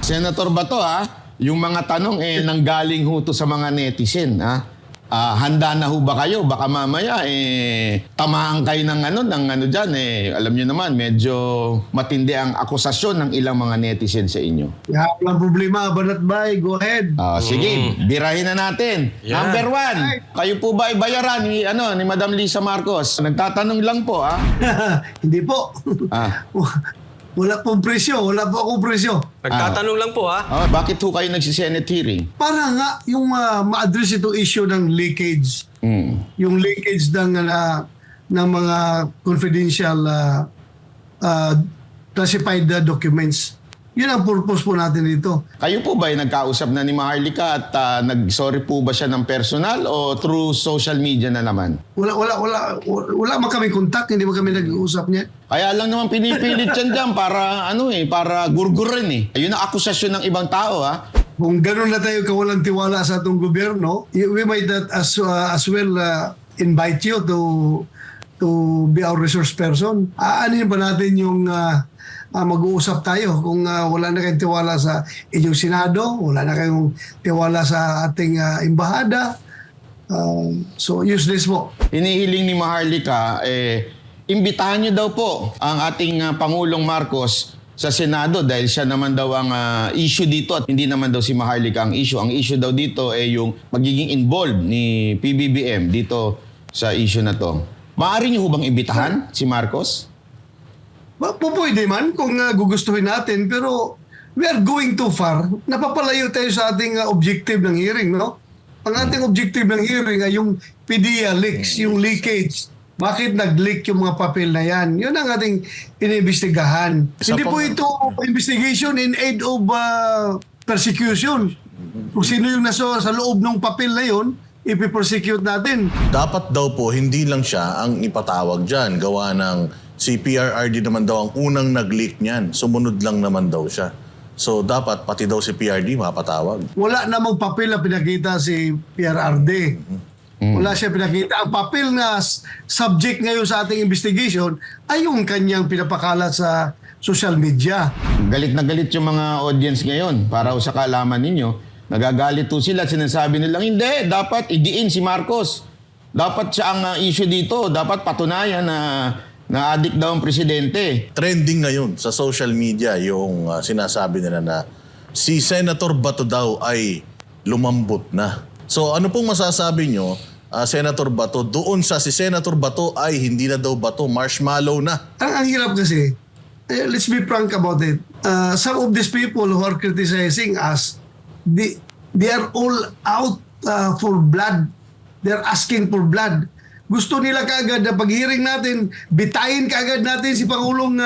Senator Bato, yung mga tanong nanggaling ho to sa mga netizen. Handa na ho ba kayo? Baka mamaya tamaan kayo ng ano dyan. Alam niyo naman, medyo matindi ang akusasyon ng ilang mga netizen sa inyo. Walang problema, Banat Bay. Go ahead. Sige, birahin na natin. Yeah. Number 1, kayo po ba ay bayaran ni Madam Lisa Marcos? Nagtatanong lang po, Hindi po. Wala pong presyo. Wala po akong presyo. Nagtatanong lang po Bakit ho kayo nagsi-Senate hearing? Para nga yung ma-address itong issue ng leakage. Yung leakage ng mga confidential classified documents. Yun ang purpose po natin dito. Kayo po ba ay nagkausap na ni Maharlika at nag-sorry po ba siya ng personal o through social media na naman? Wala man kami contact, hindi man kami nag-uusap niya. Kaya lang naman pinipilit yan dyan para para gurgurin Ayun ang akusasyon ng ibang tao Kung gano'n na tayo kawalang tiwala sa atong gobyerno, we might as well invite you to be our resource person. Aanin ba natin yung mag-uusap tayo kung wala na kayong tiwala sa inyong Senado, wala na kayong tiwala sa ating embahada. So useless po. Inihiling ni Maharlika, imbitahan niyo daw po ang ating Pangulong Marcos sa Senado dahil siya naman daw ang issue dito at hindi naman daw si Maharlika ang issue. Ang issue daw dito ay yung magiging involved ni PBBM dito sa issue na to. Maaari niyo bang imbitahan si Marcos? Pwede man kung gugustuhin natin, pero we are going too far. Napapalayo tayo sa ating objective ng hearing, no? Ang ating objective ng hearing ay yung PDEA leaks, yung leakage. Bakit nag-leak yung mga papel na yan? Yun ang ating iniimbestigahan. Hindi po ito investigation in aid of persecution. Kung sino yung nasa sa loob ng papel na yun, ipipersecute natin. Dapat daw po, hindi lang siya ang ipatawag dyan. Gawa ng si PRRD naman daw ang unang nag-leak niyan. Sumunod lang naman daw siya. So dapat pati daw si PRD mapatawag. Wala namang papel na pinakita si PRRD. Wala siya pinakita. Ang papel na subject ngayon sa ating investigation ay yung kanyang pinapakalat sa social media. Galit na galit yung mga audience ngayon para sa kaalaman ninyo. Nagagalit po sila, sinasabi nilang, hindi, dapat idiin si Marcos. Dapat siya ang issue dito. Dapat patunayan na addict daw ang presidente. Trending ngayon sa social media yung sinasabi nila na si Senator Bato daw ay lumambot na. So ano pong masasabi nyo, Senator Bato, doon sa si Senator Bato ay hindi na daw bato, marshmallow na? Ang hirap kasi, let's be frank about it. Some of these people who are criticizing us, they are all out for blood. They're asking for blood. Gusto nila kaagad na pag-hearing natin, bitayin kaagad natin si Pangulong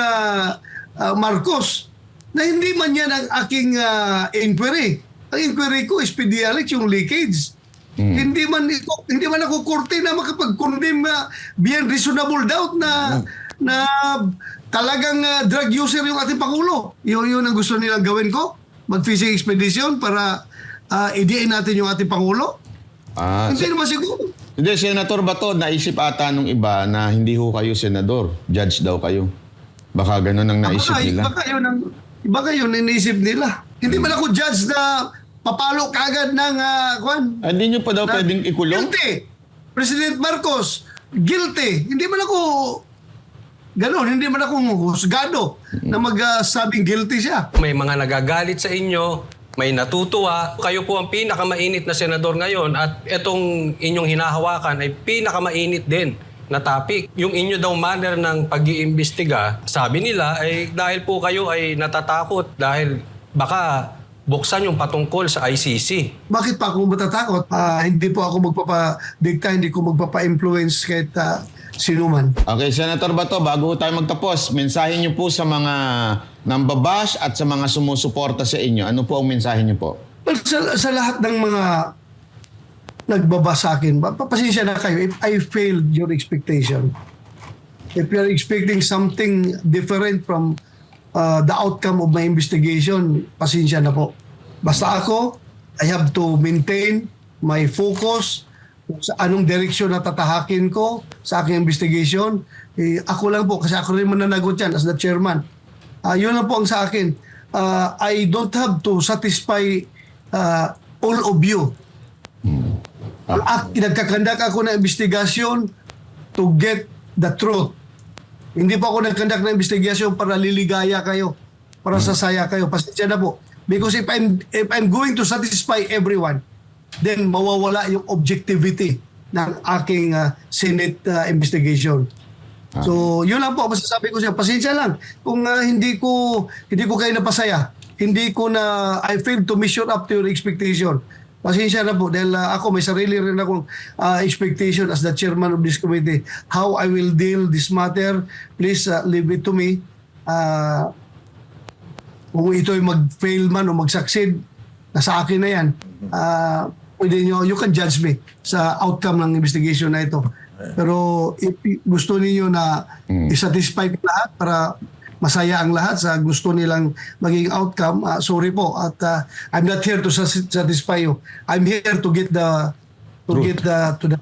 Marcos na hindi man yan ang aking inquiry. Ang inquiry ko is PDEA yung leakage. Hindi man ako korte na makapag-condemn beyond reasonable doubt na talagang drug user yung ating Pangulo. Yun ang gusto nilang gawin ko. Mag-fishing expedition para idiin natin yung ating Pangulo. Hindi naman siguro. Hindi, Senator Bato, naisip ata nung iba na hindi ho kayo senador. Judge daw kayo. Baka ganun ang naisip nila. Baka yun iniisip nila. Hindi man ako judge na papalo kagad ng Hindi nyo pa daw pwedeng ikulong? Guilty. President Marcos, guilty. Hindi man ako ganun. Hindi man ako husgado na magsabing guilty siya. May mga nagagalit sa inyo, may natutuwa. Kayo po ang pinakamainit na senador ngayon at itong inyong hinahawakan ay pinakamainit din na topic. Yung inyo daw manner ng pag-iimbestiga, sabi nila ay dahil po kayo ay natatakot dahil baka buksan yung patungkol sa ICC. Bakit pa ako matatakot? Hindi po ako magpapadikta, hindi ko magpapa-influence kahit sino man. Okay, Senator Bato, bago tayo magtapos, mensahe niyo po sa mga nambabash at sa mga sumusuporta sa inyo. Ano po ang mensahe niyo po? Well, sa lahat ng mga nagbaba sa akin, pasensya na kayo if I failed your expectation. If you're expecting something different from the outcome of my investigation, pasensya na po. Basta ako, I have to maintain my focus sa anong direksyon na tatahakin ko sa aking investigation. Ako lang po, kasi ako rin mananagot yan as the chairman. Yun lang po ang sa akin. I don't have to satisfy all of you. Nagkakandak ako ng investigasyon to get the truth. Hindi po ako nagkandak ng investigasyon para liligaya kayo, para sasaya kayo. Pasensya na po. Because if I'm going to satisfy everyone, then mawawala yung objectivity ng aking Senate investigation. So, yun lang po masasabi ko siya. Pasensya lang kung hindi ko kayo napasaya. Hindi ko na I failed to measure up to your expectation. Pasensya na po dahil ako may sarili rin akong expectation as the chairman of this committee. How I will deal this matter, please leave it to me. Kung ito'y mag-fail man o mag-succeed, nasa akin na yan. Pwede nyo, you can judge me sa outcome ng investigation na ito. Pero if gusto niyo na i-satisfy ko lahat para masaya ang lahat sa gusto nilang maging outcome, sorry po. At I'm not here to satisfy you. I'm here to get to the